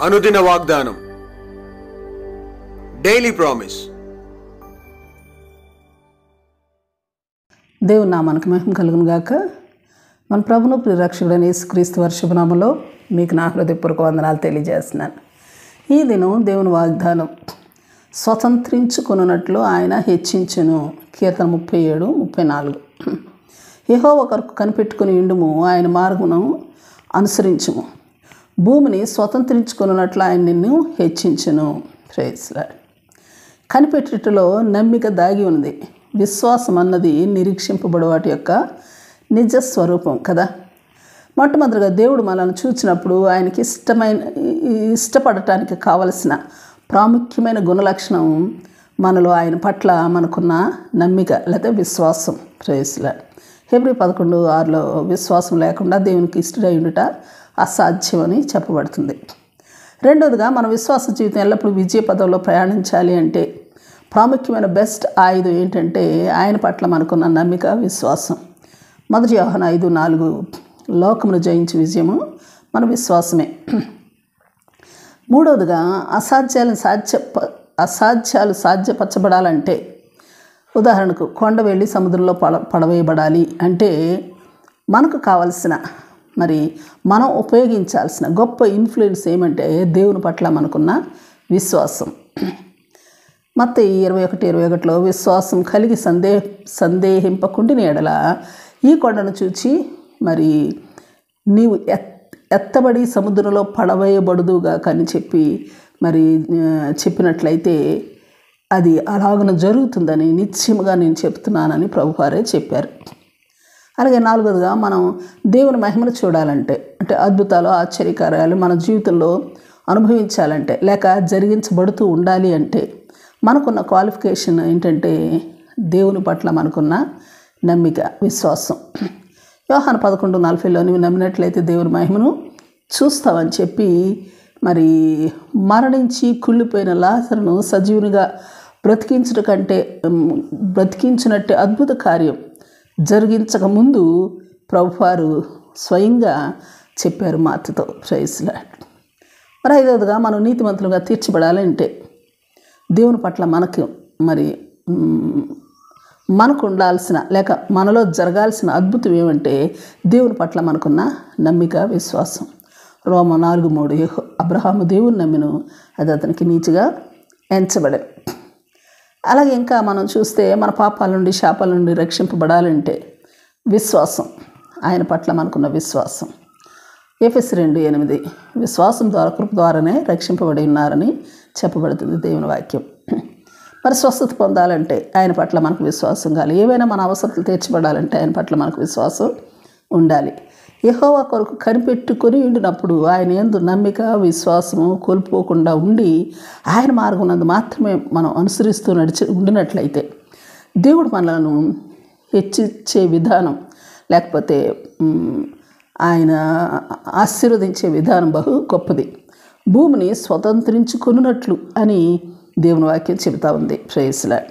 అనుదిన వాగ్దానం, daily promise. దేవుని నామానికి మహిమ కలుగును గాక. మన ప్రభును ప్రియరక్షకుడైన యేసుక్రీస్తు వారి శుభనామములో మీకు నా హృదయపూర్వక వందనాలు తెలియజేస్తున్నాను. ఈ దినం దేవుని వాగ్దానం, స్వతంత్రించుకున్నట్లు ఆయన హెచ్చించును. కీర్తన 37:34. యెహోవా కొరకు కనిపెట్టుకుని ఉండుము, ఆయన మార్గమును అనుసరించుము. భూమిని స్వతంత్రించుకున్నట్లు ఆయన నిన్ను హెచ్చించును. Praise lord. కనిపెట్టుటలో నమ్మిక దాగి ఉన్నది. విశ్వాసం అన్నది నిరీక్షింపబడు వాటి యొక్క నిజ స్వరూపం కదా. మొట్టమొదటిగా దేవుడు మనల్ని చూసినప్పుడు ఆయనకి ఇష్టపడటానికి కావలసిన ప్రాముఖ్యమైన గుణలక్షణం మనలో ఆయన పట్ల మనకున్న నమ్మిక లేదా విశ్వాసం. Praise lord. హెబ్రీ 11:6 విశ్వాసం లేకుండా దేవునికి ఇష్టడై ఉండుట అసాధ్యమని చెప్పబడుతుంది. రెండవదిగా మన విశ్వాస జీవితం ఎల్లప్పుడూ విజయ పదంలో ప్రయాణించాలి అంటే ప్రాముఖ్యమైన బెస్ట్ ఆయుధం ఏంటంటే ఆయన పట్ల మనకున్న నమ్మిక, విశ్వాసం. 1 యోహాను 5:4 లోకమును జయించే విజయము మన విశ్వాసమే. మూడవదిగా అసాధ్యాలు సాధ్యపరచబడాలంటే, ఉదాహరణకు కొండ వెళ్ళి సముద్రంలో పడవేయబడాలి అంటే మనకు కావలసిన మనం ఉపయోగించాల్సిన గొప్ప ఇన్ఫ్లుయెన్స్ ఏమంటే దేవుని పట్ల మనకున్న విశ్వాసం. మత్తయి 21:21 విశ్వాసం కలిగి సందేహింపకుండిన ఎడల ఈ కొండను చూచి నీవు ఎత్తబడి సముద్రంలో పడవేయబడుదుగా అని చెప్పినట్లయితే అది అలాగన జరుగుతుందని నిశ్చయముగా నేను చెప్తున్నానని ప్రభువారే చెప్పారు. అలాగే నాలుగవదిగా మనం దేవుని మహిమను చూడాలంటే, అంటే అద్భుతాలు, ఆశ్చర్యకార్యాలు మన జీవితంలో అనుభవించాలంటే లేక జరిగించబడుతూ ఉండాలి అంటే మనకున్న క్వాలిఫికేషన్ ఏంటంటే దేవుని పట్ల మనకున్న నమ్మిక, విశ్వాసం. యోహాను 11:40 నువ్వు నమ్మినట్లయితే దేవుని మహిమను చూస్తావని చెప్పి మరణించి కుళ్ళిపోయిన లాజరును సజీవునిగా బ్రతికించినట్టే అద్భుత కార్యం జరిగించకముందు ప్రభువారు స్వయంగా చెప్పారు మాటతో. Praise lord. ఐదవదిగా మనం నీతిమంతులుగా తీర్చబడాలంటే దేవుని పట్ల మనకు ఉండాల్సిన లేక మనలో జరగాల్సిన అద్భుతం ఏమంటే దేవుని పట్ల మనకున్న నమ్మిక, విశ్వాసం. రోమా 4:3 అబ్రహాము దేవుని నమ్మిను, అది అతనికి నీతిగా ఎంచబడెను. అలాగే ఇంకా మనం చూస్తే మన పాపాల నుండి, శాపాల నుండి రక్షింపబడాలంటే విశ్వాసం, ఆయన పట్ల మనకున్న విశ్వాసం. ఎఫెసీ 2:8 విశ్వాసం ద్వారా కృప ద్వారానే రక్షింపబడి ఉన్నారని చెప్పబడుతుంది దేవుని వాక్యం. స్వస్థత పొందాలంటే ఆయన పట్ల మనకు విశ్వాసం కావాలి. ఏవైనా మన అవసరాలు తీర్చబడాలంటే ఆయన పట్ల మనకు విశ్వాసం ఉండాలి. యెహోవా కొరకు కనిపెట్టుకొని ఉండినప్పుడు ఆయన యందు నమ్మిక, విశ్వాసము కోల్పోకుండా ఉండి ఆయన మార్గం నందు మాత్రమే మనం అనుసరిస్తూ ఉండినట్లయితే దేవుడు మనలను హెచ్చించే విధానం లేకపోతే ఆయన ఆశీర్వదించే విధానం బహు గొప్పది. భూమిని స్వతంత్రించుకున్నట్లు అని దేవుని వాక్యం చెబుతూ ఉంది. Praise Lord.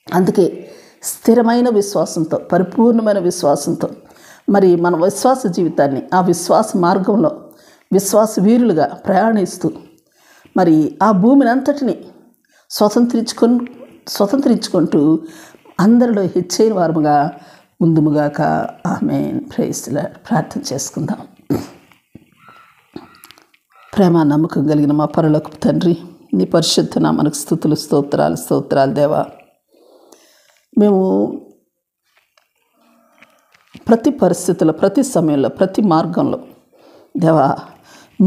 అందుకే స్థిరమైన విశ్వాసంతో, పరిపూర్ణమైన విశ్వాసంతో మన విశ్వాస జీవితాన్ని ఆ విశ్వాస మార్గంలో విశ్వాస వీరులుగా ప్రయాణిస్తూ ఆ భూమిని అంతటిని స్వతంత్రించుకుంటూ అందరిలో హెచ్చైన వారముగా ఉందుముగాక. ఆమేన్. Praise lord. ప్రార్థన చేసుకుందాం. ప్రేమ నమ్మకం కలిగిన మా పరలోకపు తండ్రి, నీ పరిశుద్ధ నామమునకు స్తుతులు, స్తోత్రాలు దేవా. మేము ప్రతి పరిస్థితుల్లో, ప్రతి సమయంలో, ప్రతి మార్గంలో దేవా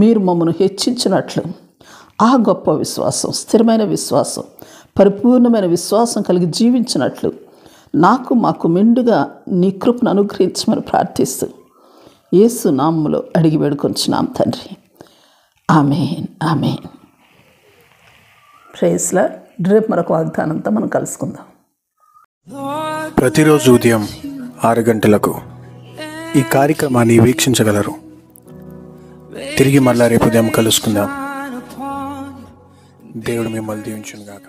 మీరు మమ్మను హెచ్చించినట్లు ఆ గొప్ప విశ్వాసం, స్థిరమైన విశ్వాసం, పరిపూర్ణమైన విశ్వాసం కలిగి జీవించినట్లు మాకు మెండుగా నీ కృపను అనుగ్రహించమని ప్రార్థిస్తూ యేసు నామములో అడిగి వేడుకొంచున్నాం తండ్రి. ఆమేన్. ఆమేన్. Praise lord. రేపు మరొక వాగ్దానంతో మనం కలుసుకుందాం. ప్రతిరోజు ఉదయం 6 గంటలకు ఈ కార్యక్రమాన్ని వీక్షించగలరు. తిరిగి మళ్ళా రేపు ఉదయం కలుసుకుందాం. దేవుడు మిమ్మల్ని దీవించును గాక.